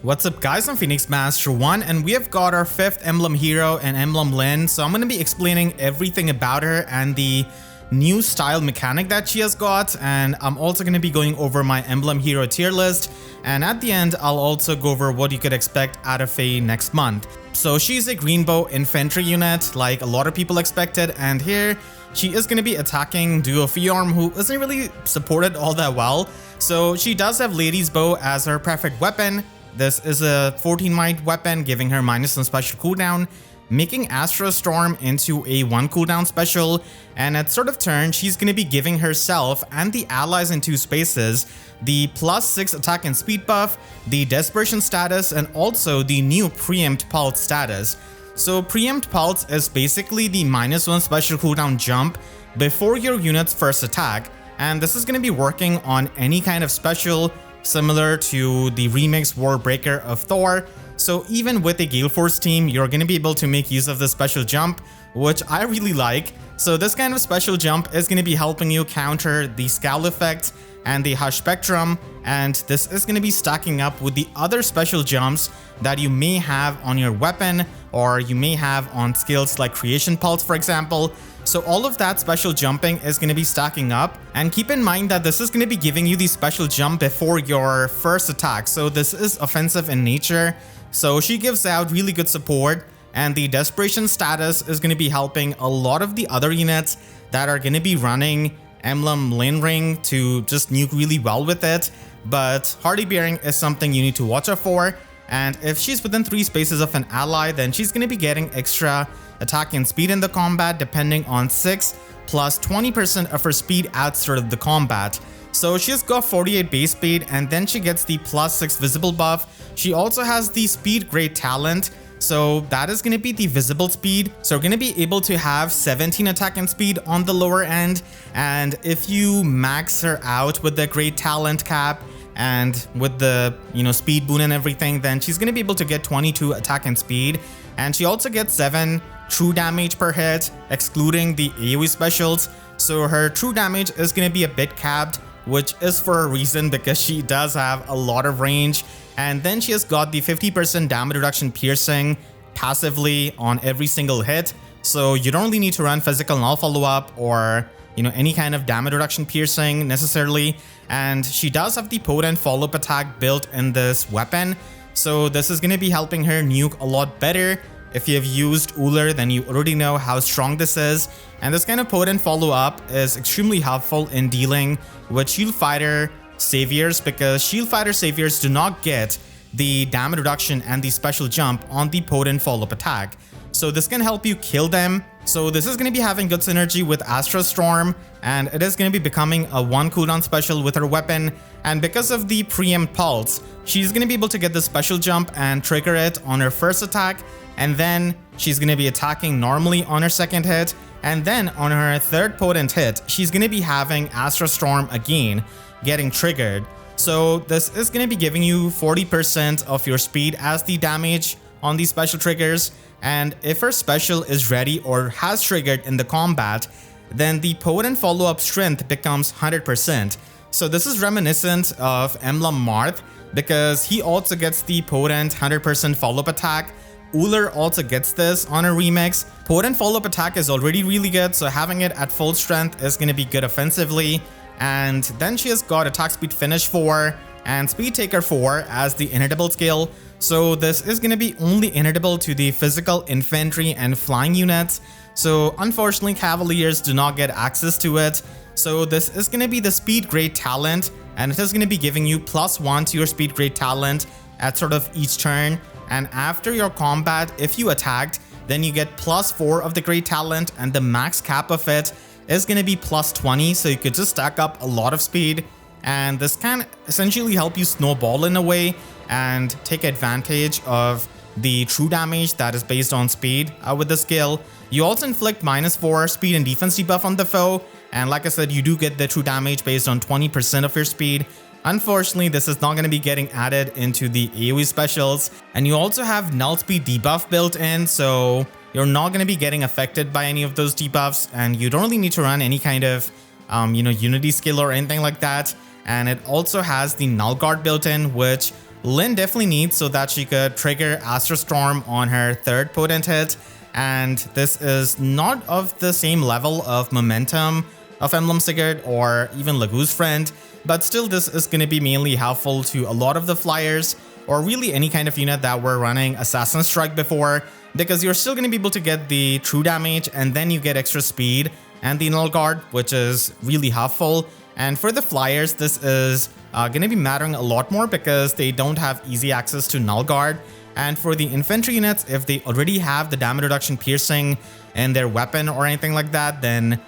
What's up guys, I'm Phoenix Master 1 and we have got our 5th Emblem hero and Emblem Lyn. So I'm going to be explaining everything about her and the new style mechanic that she has got, and I'm also going to be going over my Emblem hero tier list, and at the end I'll also go over what you could expect out of FEH next month. So she's a green bow infantry unit like a lot of people expected, and here she is going to be attacking duo Fᴇᴜrm, who isn't really supported all that well. So she does have Lady's Bow as her preferred weapon. This is a 14 might weapon, giving her -1 special cooldown, making Astra Storm into a 1 cooldown special, and at start of turn, she's going to be giving herself and the allies in 2 spaces the +6 attack and speed buff, the Desperation status, and also the new Preempt Pulse status. So Preempt Pulse is basically the -1 special cooldown jump before your unit's first attack, and this is going to be working on any kind of special similar to the remix Warbreaker of Thor. So even with a Gale Force team, you're going to be able to make use of this special jump, which I really like. So this kind of special jump is going to be helping you counter the Scowl effect and the Hush Spectrum, and this is going to be stacking up with the other special jumps that you may have on your weapon or you may have on skills like Creation Pulse, for example. So all of that special jumping is going to be stacking up, and keep in mind that this is going to be giving you the special jump before your first attack. So this is offensive in nature, so she gives out really good support, and the Desperation status is going to be helping a lot of the other units that are going to be running Emblem Lyn Ring to just nuke really well with it. But Hardy Bearing is something you need to watch out for, and if she's within 3 spaces of an ally, then she's going to be getting extra attack and speed in the combat, depending on 6 plus 20% of her speed at start of the combat. So she's got 48 base speed, and then she gets the +6 visible buff. She also has the speed grade talent, so that is going to be the visible speed. So we're going to be able to have 17 attack and speed on the lower end, and if you max her out with the great talent cap and with the speed boon and everything, then she's going to be able to get 22 attack and speed, and she also gets 7 true damage per hit, excluding the AoE specials. So her true damage is going to be a bit capped, which is for a reason, because she does have a lot of range. And then she has got the 50% damage reduction piercing passively on every single hit, so you don't really need to run physical null follow-up or any kind of damage reduction piercing necessarily. And she does have the potent follow-up attack built in this weapon, so this is going to be helping her nuke a lot better. If you have used Uller, then you already know how strong this is, and this kind of potent follow-up is extremely helpful in dealing with Shield Fighter Saviors, because Shield Fighter Saviors do not get the damage reduction and the special jump on the potent follow-up attack. So this can help you kill them. So this is going to be having good synergy with Astra Storm, and it is going to be becoming a 1 cooldown special with her weapon. And because of the Preempt Pulse, she's going to be able to get the special jump and trigger it on her first attack, and then she's going to be attacking normally on her second hit, and then on her third potent hit, she's going to be having Astra Storm again getting triggered. So this is going to be giving you 40% of your speed as the damage on these special triggers, and if her special is ready or has triggered in the combat, then the potent follow-up strength becomes 100%. So this is reminiscent of Emblem Marth, because he also gets the potent 100% follow-up attack. Uller also gets this on a remix. Potent follow-up attack is already really good, so having it at full strength is going to be good offensively. And then she has got attack speed finish 4 and speed taker 4 as the inhittable skill. So this is going to be only inhittable to the physical infantry and flying units. So unfortunately, Cavaliers do not get access to it. So this is going to be the speed grade talent, and it is going to be giving you +1 to your speed grade talent at sort of each turn. And after your combat, if you attacked, then you get +4 of the great talent, and the max cap of it is going to be +20, so you could just stack up a lot of speed. And this can essentially help you snowball in a way and take advantage of the true damage that is based on speed with the skill. You also inflict -4 speed and defense debuff on the foe, and like I said, you do get the true damage based on 20% of your speed. Unfortunately, this is not going to be getting added into the AoE specials, and you also have null speed debuff built in, so you're not going to be getting affected by any of those debuffs, and you don't really need to run any kind of Unity skill or anything like that. And it also has the null guard built in, which Lyn definitely needs so that she could trigger Astra Storm on her third potent hit. And this is not of the same level of momentum of Emblem Sigurd or even Lagoo's friend, but still this is going to be mainly helpful to a lot of the flyers or really any kind of unit that were running Assassin Strike before, because you're still going to be able to get the true damage and then you get extra speed and the null guard, which is really helpful. And for the flyers, this is going to be mattering a lot more because they don't have easy access to null guard. And for the infantry units, if they already have the damage reduction piercing in their weapon or anything like that, then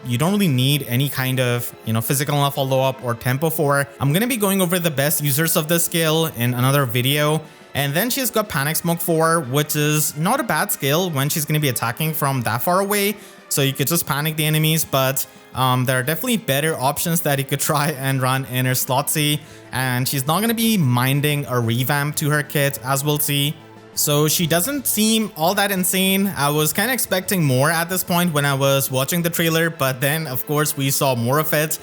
you don't really need any kind of, physical follow-up or tempo for. I'm going to be going over the best users of this skill in another video. And then she's got Panic Smoke 4, which is not a bad skill when she's going to be attacking from that far away. So you could just panic the enemies, but there are definitely better options that you could try and run in her slot C. And she's not going to be minding a revamp to her kit, as we'll see. So she doesn't seem all that insane. I was kind of expecting more at this point when I was watching the trailer, but then of course we saw more of it.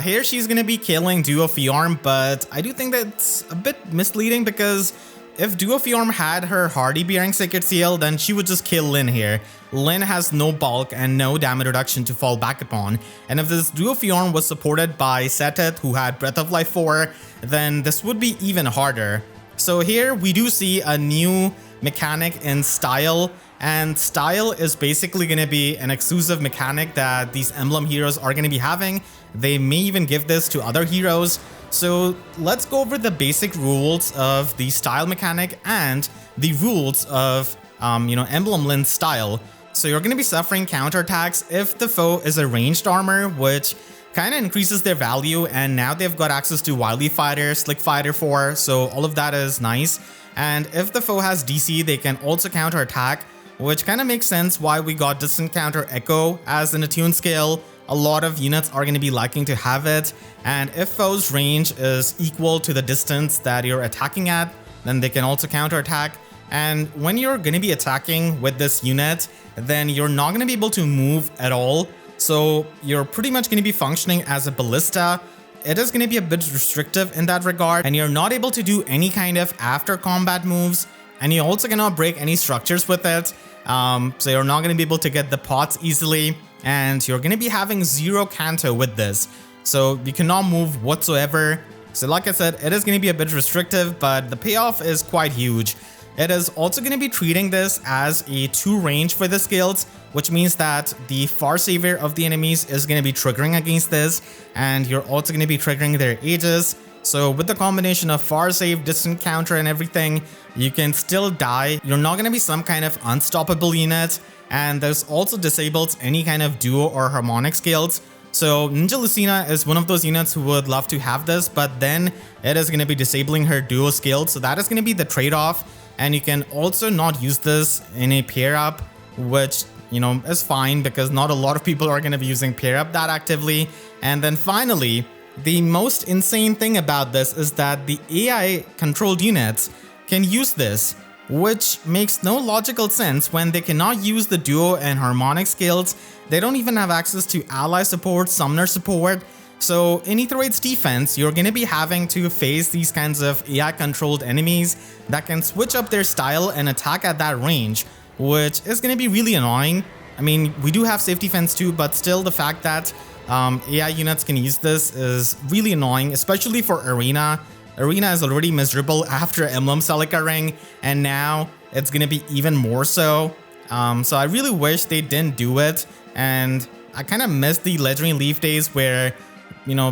Here she's going to be killing Duo Fᴇᴜrm, but I do think that's a bit misleading because if Duo Fᴇᴜrm had her Hardy bearing Sacred Seal, then she would just kill Lyn here. Lyn has no bulk and no damage reduction to fall back upon. And if this Duo Fᴇᴜrm was supported by Setet, who had Breath of Life 4, then this would be even harder. So here we do see a new mechanic in Style, and Style is basically going to be an exclusive mechanic that these Emblem heroes are going to be having. They may even give this to other heroes. So let's go over the basic rules of the Style mechanic and the rules of, Emblem Lyn Style. So you're going to be suffering counterattacks if the foe is a ranged armor, which kind of increases their value, and now they've got access to Wily Fighter, Slick Fighter 4, so all of that is nice. And if the foe has DC, they can also counterattack, which kind of makes sense why we got Distant Counter Echo as an attune skill. A lot of units are going to be liking to have it, and if foe's range is equal to the distance that you're attacking at, then they can also counterattack. And when you're going to be attacking with this unit, then you're not going to be able to move at all. So you're pretty much going to be functioning as a ballista. It is going to be a bit restrictive in that regard, and you're not able to do any kind of after combat moves, and you also cannot break any structures with it. So you're not going to be able to get the pots easily, and you're going to be having 0 canto with this. So you cannot move whatsoever. So like I said, it is going to be a bit restrictive, but the payoff is quite huge. It is also going to be treating this as a 2 range for the skills, which means that the Far Savior of the enemies is going to be triggering against this, and you're also going to be triggering their Aegis. So with the combination of Far Save, Distant Counter and everything, you can still die. You're not going to be some kind of unstoppable unit, and this also disables any kind of duo or harmonic skills. So Ninja Lucina is one of those units who would love to have this, but then it is going to be disabling her duo skill, so that is going to be the trade-off. And you can also not use this in a pair up, which, is fine because not a lot of people are going to be using pair up that actively. And then finally, the most insane thing about this is that the AI controlled units can use this, which makes no logical sense when they cannot use the duo and harmonic skills. They don't even have access to ally support, summoner support. So in Aither8's defense, you're going to be having to face these kinds of AI controlled enemies that can switch up their style and attack at that range, which is going to be really annoying. I mean, we do have safety fence too, but still the fact that AI units can use this is really annoying, especially for Arena. Arena is already miserable after Emblem Celica Ring, and now it's going to be even more so. So I really wish they didn't do it, and I kind of miss the Legendary Leaf days where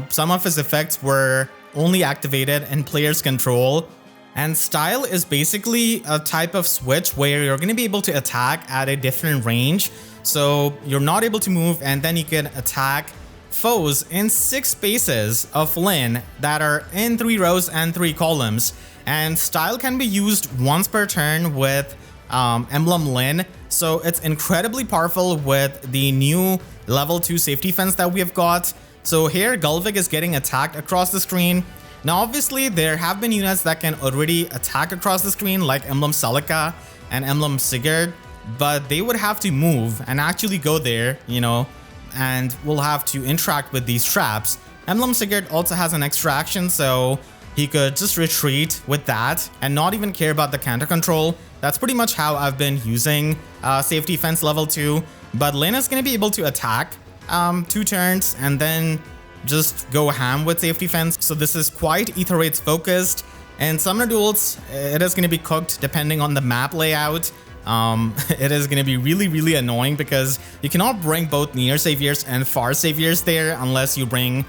some of his effects were only activated in player's control. And Style is basically a type of switch where you're going to be able to attack at a different range. So you're not able to move, and then you can attack foes in 6 spaces of Lyn that are in 3 rows and 3 columns. And Style can be used once per turn with Emblem Lyn. So it's incredibly powerful with the new level 2 safety fence that we have got. So here Gullveig is getting attacked across the screen. Now obviously there have been units that can already attack across the screen like Emblem Celica and Emblem Sigurd, but they would have to move and actually go there, and will have to interact with these traps. Emblem Sigurd also has an extra action, so he could just retreat with that and not even care about the counter control. That's pretty much how I've been using Safe Defense level 2. But Lyn is going to be able to attack 2 turns and then just go ham with Safe Defense. So this is quite Ether Rates focused. And Summoner Duels, it is going to be cooked depending on the map layout. It is going to be really annoying because you cannot bring both near saviors and far saviors there unless you bring,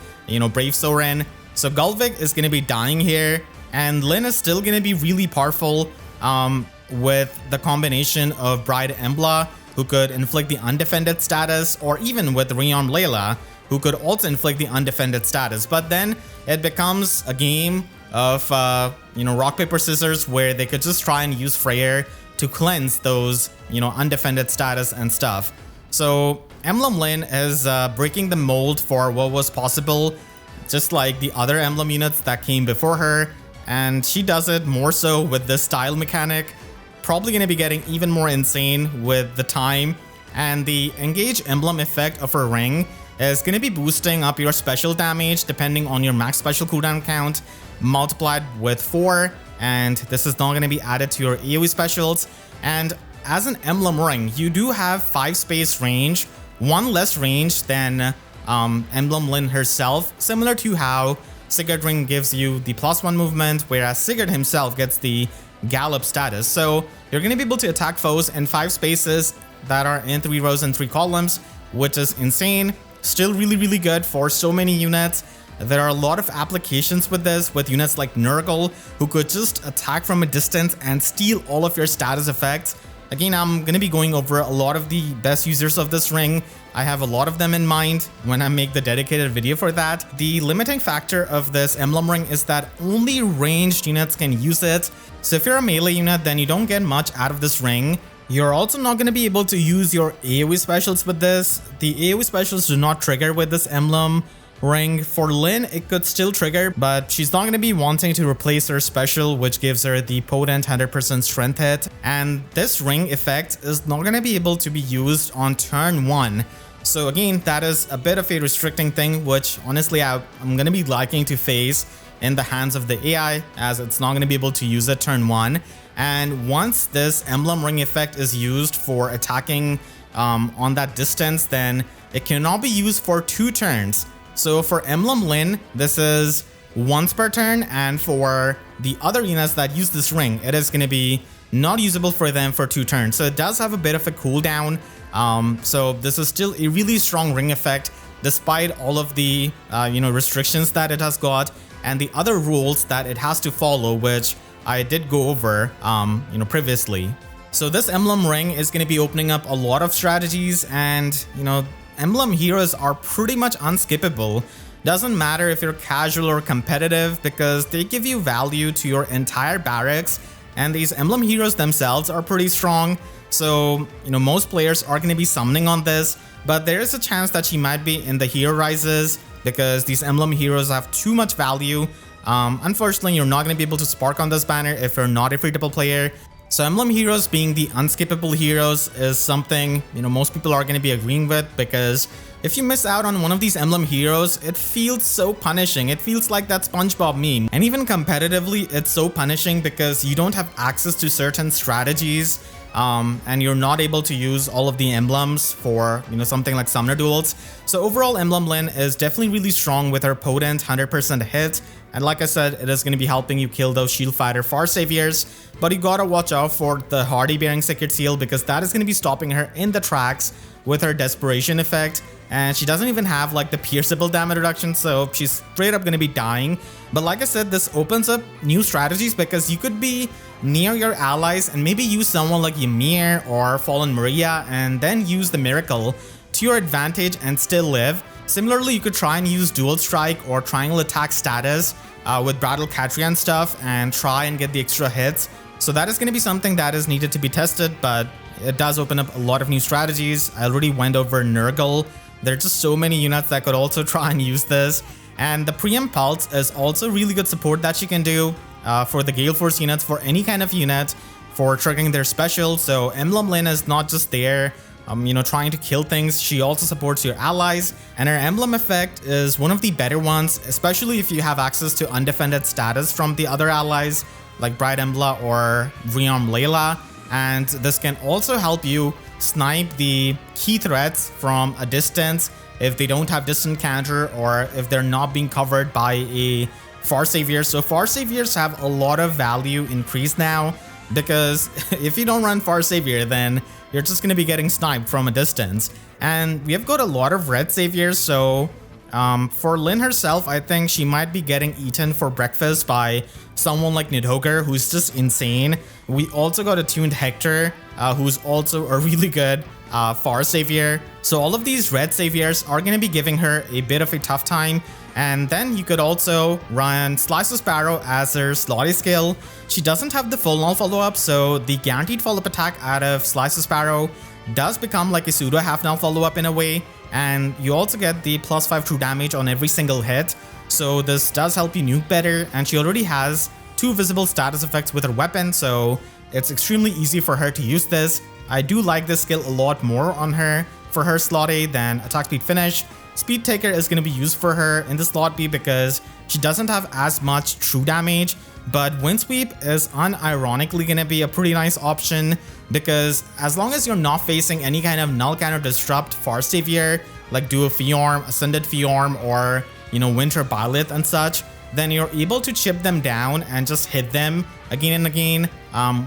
Brave Sorin. So Gullveig is going to be dying here, and Lyn is still going to be really powerful with the combination of Bride Embla, who could inflict the undefended status, or even with Rearmed Layla, who could also inflict the undefended status. But then it becomes a game of, rock, paper, scissors, where they could just try and use Freyr to cleanse those, undefended status and stuff. So Emblem Lyn is breaking the mold for what was possible, just like the other Emblem units that came before her. And she does it more so with this style mechanic. Probably going to be getting even more insane with the time. And the Engage Emblem effect of her ring is going to be boosting up your special damage depending on your max special cooldown count, multiplied with 4. And this is not going to be added to your AoE specials. And as an Emblem ring, you do have 5 space range, 1 less range than Emblem Lyn herself, similar to how Sigurd ring gives you the +1 movement, whereas Sigurd himself gets the gallop status. So you're going to be able to attack foes in 5 spaces that are in 3 rows and 3 columns, which is insane. Still really good for so many units. There are a lot of applications with this, with units like Nurgle, who could just attack from a distance and steal all of your status effects. Again, I'm going to be going over a lot of the best users of this ring. I have a lot of them in mind when I make the dedicated video for that. The limiting factor of this Emblem ring is that only ranged units can use it. So if you're a melee unit, then you don't get much out of this ring. You're also not going to be able to use your AoE specials with this. The AoE specials do not trigger with this Emblem ring. For Lyn, it could still trigger, but she's not going to be wanting to replace her special, which gives her the potent 100% strength hit. And this ring effect is not going to be able to be used on turn 1. So again, that is a bit of a restricting thing, which honestly I'm going to be liking to face in the hands of the AI, as it's not going to be able to use it turn 1. And once this Emblem ring effect is used for attacking on that distance, then it cannot be used for 2 turns. So for Emblem Lyn, this is once per turn, and for the other units that use this ring, it is going to be not usable for them for 2 turns. So it does have a bit of a cooldown. So this is still a really strong ring effect, despite all of the restrictions that it has got and the other rules that it has to follow, which I did go over previously. So this Emblem ring is going to be opening up a lot of strategies, and Emblem heroes are pretty much unskippable. Doesn't matter if you're casual or competitive, because they give you value to your entire barracks, and these Emblem heroes themselves are pretty strong. So, most players are going to be summoning on this, but there is a chance that she might be in the hero rises because these Emblem heroes have too much value. Unfortunately, you're not going to be able to spark on this banner if you're not a free-to-play player. So Emblem heroes being the unskippable heroes is something, most people are going to be agreeing with, because if you miss out on one of these Emblem heroes, it feels so punishing. It feels like that SpongeBob meme. And even competitively, it's so punishing because you don't have access to certain strategies, and you're not able to use all of the emblems for, something like Summoner Duels. So overall, Emblem Lyn is definitely really strong with her potent 100% hit. And like I said, it is going to be helping you kill those Shield Fighter Far Saviors. But you gotta watch out for the Hardy Bearing Sacred Seal, because that is going to be stopping her in the tracks with her Desperation effect. And she doesn't even have like the pierceable damage reduction, so she's straight up going to be dying. But like I said, this opens up new strategies, because you could be near your allies and maybe use someone like Ymir or Fallen Maria and then use the Miracle to your advantage and still live. Similarly, you could try and use Dual Strike or Triangle Attack status with Aİḻīᴇʟᴜs and stuff and try and get the extra hits. So that is going to be something that is needed to be tested, but it does open up a lot of new strategies. I already went over Nurgle. There are just so many units that could also try and use this. And the Preempt Pulse is also really good support that you can do for the Gale Force units, for any kind of unit, for triggering their special. So Emblem Lyn is not just there trying to kill things. She also supports your allies, and her emblem effect is one of the better ones, especially if you have access to undefended status from the other allies like Bright Embla or Rearm Layla. And this can also help you snipe the key threats from a distance if they don't have distant counter or if they're not being covered by a Far Savior. So Far Saviors have a lot of value increase now, because if you don't run Far Savior, then you're just going to be getting sniped from a distance. And we have got a lot of red saviors, so for Lyn herself, I think she might be getting eaten for breakfast by someone like Nidhogger, who's just insane. We also got a tuned Hector, who's also a really good Far Savior. So all of these red saviors are going to be giving her a bit of a tough time. And then you could also run Slice of Sparrow as her slotty skill. She doesn't have the full null follow-up, so the guaranteed follow-up attack out of Slice of Sparrow does become like a pseudo half null follow-up in a way. And you also get the +5 true damage on every single hit. So this does help you nuke better, and she already has 2 visible status effects with her weapon, so it's extremely easy for her to use this. I do like this skill a lot more on her for her slot A than attack speed finish. Speed Taker is going to be used for her in the slot B because she doesn't have as much true damage, but Windsweep is unironically going to be a pretty nice option, because as long as you're not facing any kind of null counter disrupt Far Savior like Duo Fᴇārm, Ascended Fᴇārm, or Winter Byleth and such, then you're able to chip them down and just hit them again and again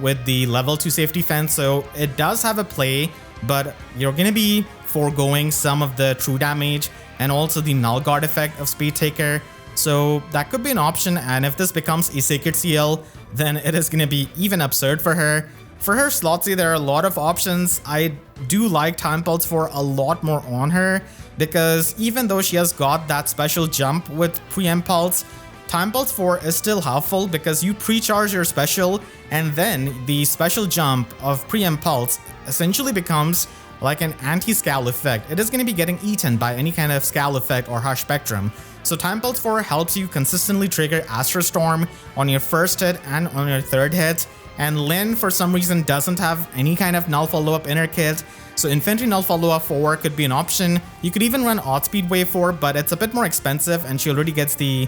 with the level 2 safety fence. So it does have a play, but you're going to be foregoing some of the true damage and also the null guard effect of Speed Taker. So that could be an option, and if this becomes a Sacred Seal, then it is going to be even absurd for her. For her slot C, there are a lot of options. I do like Time Pulse 4 a lot more on her, because even though she has got that special jump with Preempt Pulse, Time Pulse 4 is still helpful because you pre-charge your special, and then the special jump of Preempt Pulse essentially becomes like an anti-scowl effect. It is going to be getting eaten by any kind of scowl effect or harsh spectrum. So Time Pulse 4 helps you consistently trigger Astra Storm on your first hit and on your third hit. And Lyn, for some reason, doesn't have any kind of null follow-up in her kit, so Infantry null follow-up 4 could be an option. You could even run Odd Speed Wave 4, but it's a bit more expensive, and she already gets the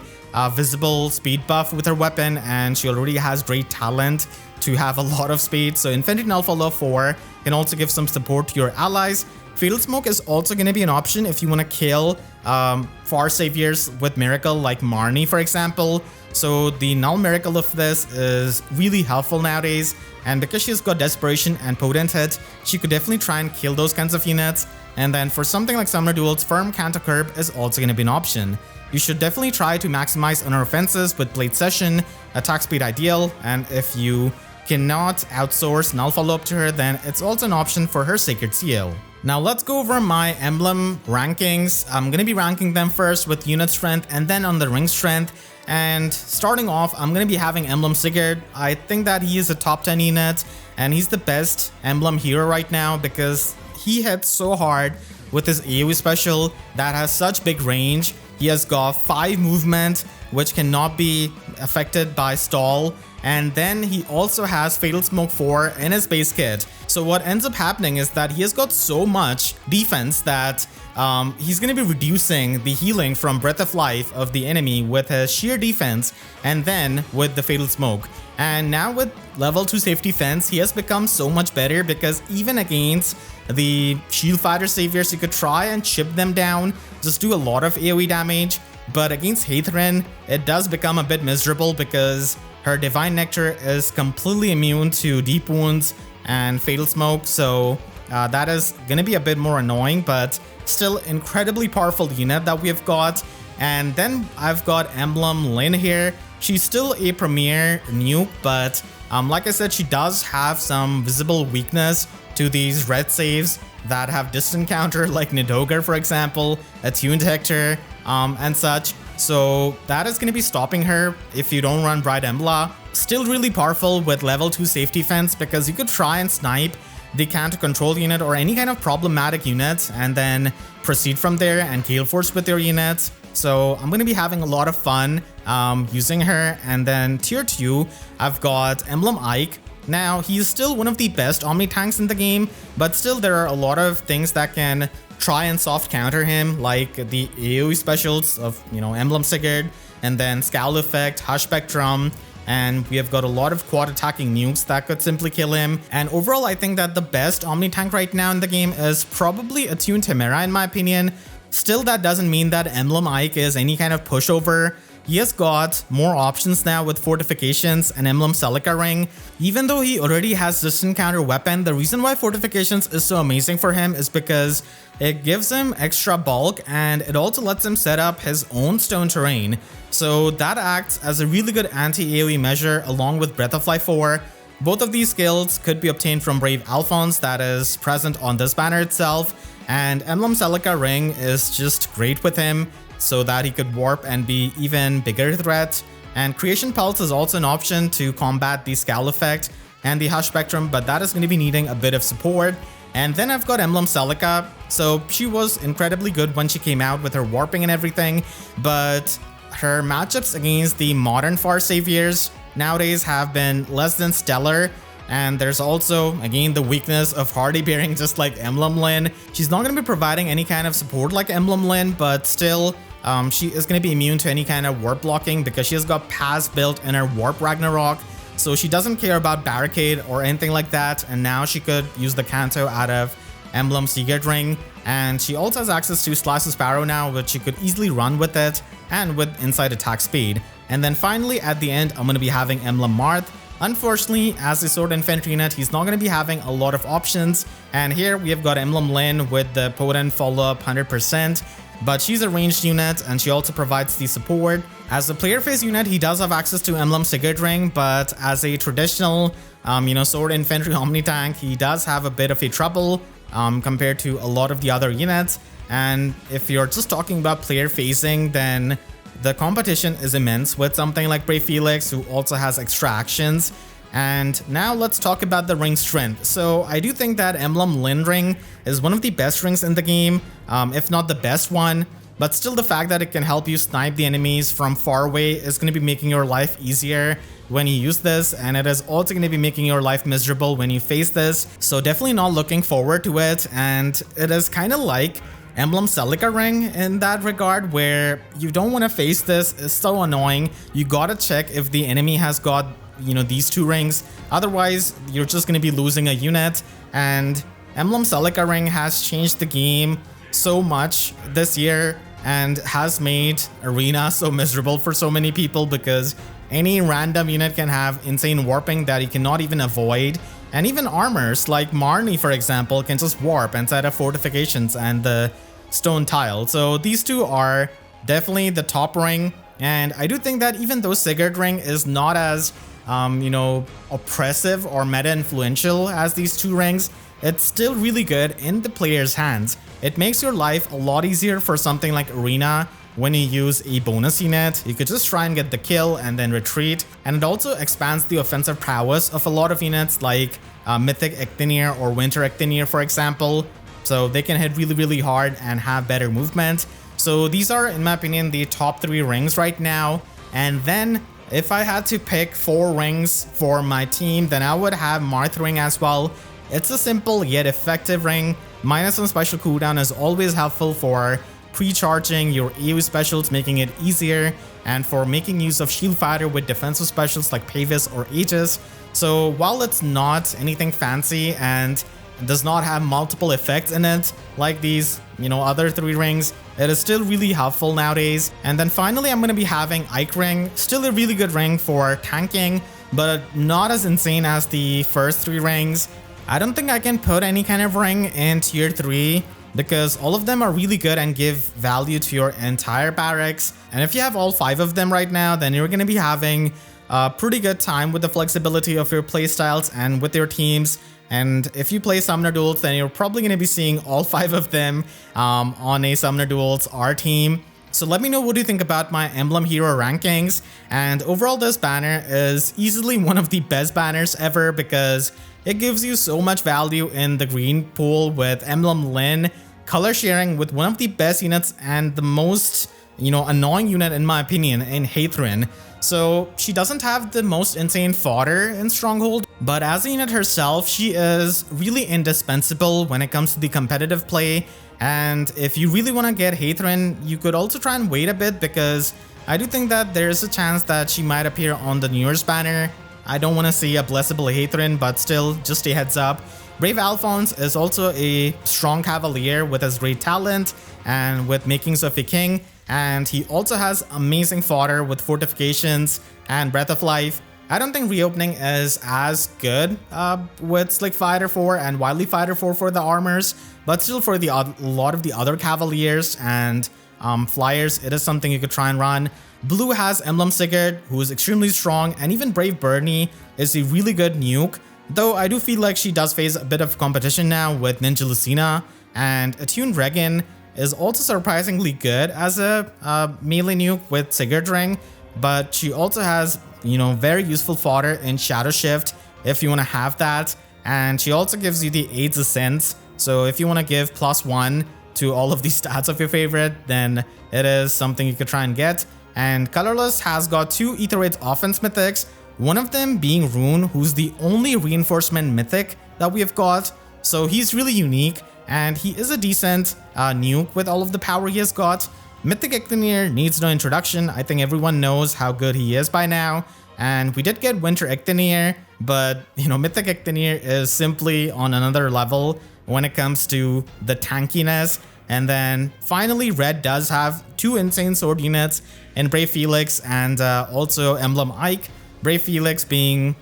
visible speed buff with her weapon, and she already has great talent to have a lot of speed. So Infantry null follow-up 4 can also give some support to your allies. Fatal Smoke is also going to be an option if you want to kill Far Saviors with Miracle, like Marnie, for example. So the null Miracle of this is really helpful nowadays, and because she's got Desperation and Potent Hit, she could definitely try and kill those kinds of units. And then for something like Summoner Duels, Firm Counter Curb is also going to be an option. You should definitely try to maximize on her offenses with Blade Session, Attack Speed Ideal, and if you cannot outsource null follow-up to her, then it's also an option for her Sacred Seal. Now let's go over my emblem rankings. I'm going to be ranking them first with unit strength and then on the ring strength. And starting off, I'm going to be having Emblem Sigurd. I think that he is a top 10 unit, and he's the best emblem hero right now because he hits so hard with his AoE special that has such big range. He has got 5 movement, which cannot be affected by stall. And then he also has Fatal Smoke 4 in his base kit. So what ends up happening is that he has got so much defense that he's going to be reducing the healing from Breath of Life of the enemy with his sheer defense and then with the Fatal Smoke. And now with level 2 safety fence, he has become so much better because even against the shield fighter saviors, you could try and chip them down, just do a lot of AoE damage. But against Haithrin, it does become a bit miserable because her Divine Nectar is completely immune to Deep Wounds and Fatal Smoke, so that is going to be a bit more annoying, but still incredibly powerful unit that we've got. And then I've got Emblem Lyn here. She's still a premier nuke, but like I said, she does have some visible weakness to these red saves that have distant counter, like Nidhogger, for example, a tuned Hector, and such. So that is going to be stopping her if you don't run Bright Embla. Still really powerful with level 2 safety fence because you could try and snipe the counter control unit or any kind of problematic units and then proceed from there and Gale Force with your units. So I'm going to be having a lot of fun using her. And then tier 2, I've got Emblem Ike. Now, he's still one of the best Omni tanks in the game, but still there are a lot of things that can try and soft counter him, like the AoE specials of, Emblem Sigurd, and then Scowl Effect, Hush Spectrum, and we have got a lot of quad attacking nukes that could simply kill him. And overall, I think that the best Omni tank right now in the game is probably Attuned Chimera in my opinion. Still, that doesn't mean that Emblem Ike is any kind of pushover. He has got more options now with Fortifications and Emblem Celica Ring. Even though he already has distant counter weapon, the reason why Fortifications is so amazing for him is because it gives him extra bulk and it also lets him set up his own stone terrain. So that acts as a really good anti-AoE measure along with Breath of Life 4. Both of these skills could be obtained from Brave Alphonse that is present on this banner itself, and Emblem Celica Ring is just great with him so that he could warp and be even bigger threat. And Creation Pulse is also an option to combat the Scowl Effect and the Hush Spectrum, but that is going to be needing a bit of support. And then I've got Emblem Celica, so she was incredibly good when she came out with her warping and everything, but her matchups against the modern Far Saviors nowadays have been less than stellar. And there's also, again, the weakness of Hardy Bearing, just like Emblem Lyn. She's not going to be providing any kind of support like Emblem Lyn, but still, she is going to be immune to any kind of warp blocking because she has got Pass built in her Warp Ragnarok. So she doesn't care about Barricade or anything like that. And now she could use the Kanto out of Emblem Sigurd Ring. And she also has access to Slash the Sparrow now, which she could easily run with it and with inside attack speed. And then finally, at the end, I'm going to be having Emblem Marth. Unfortunately, as a Sword Infantry unit, he's not going to be having a lot of options. And here we have got Emblem Lyn with the potent follow-up 100%. But she's a ranged unit and she also provides the support. As a player phase unit, he does have access to Emblem Sigurd Ring, but as a traditional, Sword Infantry Omni tank, he does have a bit of a trouble compared to a lot of the other units. And if you're just talking about player phasing, then the competition is immense with something like Brave Fᴇɪx, who also has extra actions. And now let's talk about the ring strength. So I do think that Emblem Lyn Ring is one of the best rings in the game, if not the best one. But still, the fact that it can help you snipe the enemies from far away is going to be making your life easier when you use this, and it is also going to be making your life miserable when you face this. So definitely not looking forward to it, and it is kind of like Emblem Celica Ring in that regard, where you don't want to face this. It's so annoying. You gotta check if the enemy has got, these two rings. Otherwise, you're just going to be losing a unit. And Emblem Celica Ring has changed the game so much this year and has made Arena so miserable for so many people because any random unit can have insane warping that you cannot even avoid. And even armors like Marnie, for example, can just warp and set up fortifications and the stone tile. So these two are definitely the top ring. And I do think that even though Sigurd Ring is not as, oppressive or meta influential as these two rings, it's still really good in the player's hands. It makes your life a lot easier for something like Arena. When you use a bonus unit, you could just try and get the kill and then retreat. And it also expands the offensive prowess of a lot of units like Mythic Ecthenir or Winter Ecthenir, for example. So they can hit really, really hard and have better movement. So these are, in my opinion, the top 3 rings right now. And then if I had to pick 4 rings for my team, then I would have Marth Ring as well. It's a simple yet effective ring. Minus on special cooldown is always helpful for pre-charging your AoE specials, making it easier, and for making use of Shield Fighter with defensive specials like Pavis or Aegis. So while it's not anything fancy and does not have multiple effects in it like these, other 3 rings, it is still really helpful nowadays. And then finally, I'm going to be having Ike Ring, still a really good ring for tanking, but not as insane as the first 3 rings. I don't think I can put any kind of ring in tier 3 because all of them are really good and give value to your entire barracks. And if you have all 5 of them right now, then you're going to be having a pretty good time with the flexibility of your playstyles and with your teams. And if you play Summoner Duels, then you're probably going to be seeing all 5 of them on a Summoner Duels R team. So let me know what you think about my Emblem Hero rankings. And overall, this banner is easily one of the best banners ever because it gives you so much value in the green pool with Emblem Lyn, color sharing with one of the best units and the most, annoying unit in my opinion in Fᴇɪx. So she doesn't have the most insane fodder in Stronghold, but as a unit herself, she is really indispensable when it comes to the competitive play. And if you really want to get Fᴇɪx, you could also try and wait a bit, because I do think that there's a chance that she might appear on the New Year's banner. I don't want to see a blessable Fᴇɪx, but still, just a heads up. Brave Alphonse is also a strong cavalier with his great talent and with makings of a king. And he also has amazing fodder with fortifications and breath of life. I don't think reopening is as good with Slick Fighter 4 and Wily Fighter 4 for the armors, but still for a lot of the other cavaliers and flyers, it is something you could try and run. Blue has Emblem Sigurd, who is extremely strong, and even Brave Bernie is a really good nuke, though I do feel like she does face a bit of competition now with Ninja Lucina, and Attuned Regan is also surprisingly good as a melee nuke with Sigurd Ring, but she also has, very useful fodder in Shadow Shift if you want to have that, and she also gives you the AIDS Ascents, so if you want to give +1 to all of these stats of your favorite, then it is something you could try and get. And Colorless has got 2 Aetheroids offense mythics, one of them being Rune, who's the only reinforcement mythic that we have got, so he's really unique. And he is a decent nuke with all of the power he has got. Mythic Icthanir needs no introduction. I think everyone knows how good he is by now. And we did get Winter Icthanir, but Mythic Icthanir is simply on another level when it comes to the tankiness. And then finally, Red does have 2 insane sword units in Brave Fᴇɪx and also Emblem Ike. Brave Fᴇɪx being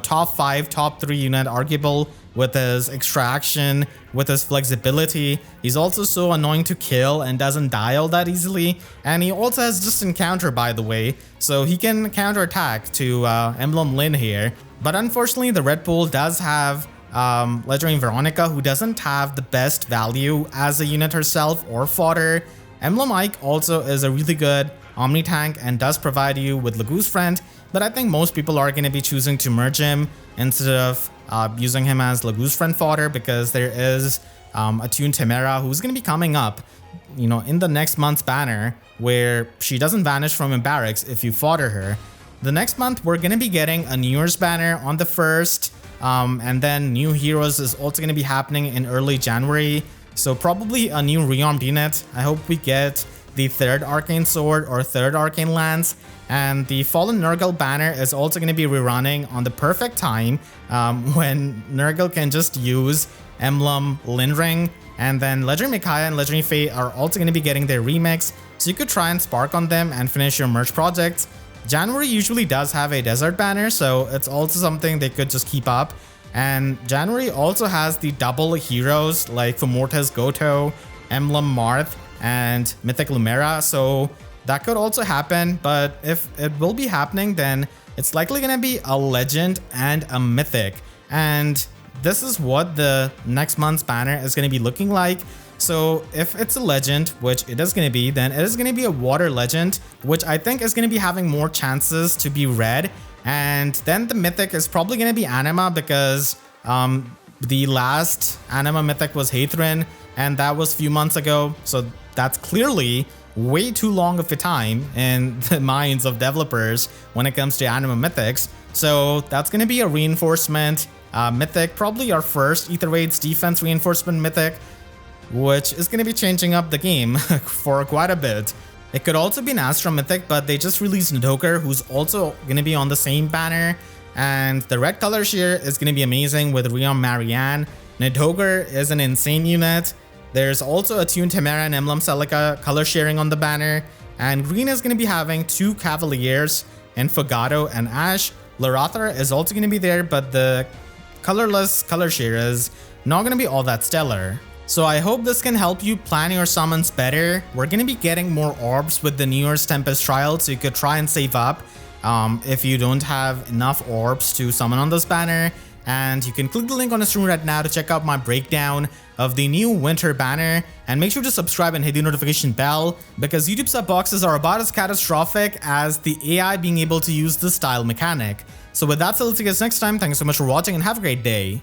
top 5, top 3 unit arguable with his extraction, with his flexibility. He's also so annoying to kill and doesn't die all that easily. And he also has distant counter, by the way, so he can counterattack to Emblem Lyn here. But unfortunately, the red pool does have Legendary Veronica, who doesn't have the best value as a unit herself or fodder. Emblem Ike also is a really good Omni tank and does provide you with Lagoo's Friend, but I think most people are going to be choosing to merge him instead of using him as Lagoo's Friend fodder, because there is Attuned Temera who's going to be coming up, in the next month's banner, where she doesn't vanish from your barracks if you fodder her. The next month, we're going to be getting a New Year's banner on the 1st, and then New Heroes is also going to be happening in early January, so probably a new rearmed unit. I hope we get the 3rd Arcane Sword or 3rd Arcane Lance, and the Fallen Nurgle banner is also going to be rerunning on the perfect time when Nurgle can just use Emblem Lyn Ring, and then Legendary Micaiah and Legendary Faye are also going to be getting their remix, so you could try and spark on them and finish your merge projects. January usually does have a desert banner, so it's also something they could just keep up. And January also has the double heroes like Fomorta's Goto, Emblem Marth, and Mythic Lumera, so that could also happen. But if it will be happening, then it's likely going to be a legend and a mythic, and this is what the next month's banner is going to be looking like. So if it's a legend, which it is going to be, then it is going to be a water legend, which I think is going to be having more chances to be red. And then the mythic is probably going to be Anima, because the last Anima mythic was Fᴇɪx, and that was a few months ago, so that's clearly way too long of a time in the minds of developers when it comes to Anima mythics. So that's going to be a reinforcement mythic, probably our first Aetheroids defense reinforcement mythic, which is going to be changing up the game for quite a bit. It could also be an Astra mythic, but they just released Nidhogre, who's also going to be on the same banner. And the red color shear is going to be amazing with Rion Marianne. Nidhogre is an insane unit. There's also Attuned Temera and Emblem Celica color sharing on the banner. And green is going to be having 2 Cavaliers in Fogado and Ash. Larathar is also going to be there, but the colorless color shear is not going to be all that stellar. So I hope this can help you plan your summons better. We're going to be getting more orbs with the New Year's Tempest Trial, so you could try and save up if you don't have enough orbs to summon on this banner. And you can click the link on the screen right now to check out my breakdown of the new winter banner. And make sure to subscribe and hit the notification bell, because YouTube sub boxes are about as catastrophic as the AI being able to use this style mechanic. So with that said, let's see you guys next time. Thank you so much for watching and have a great day.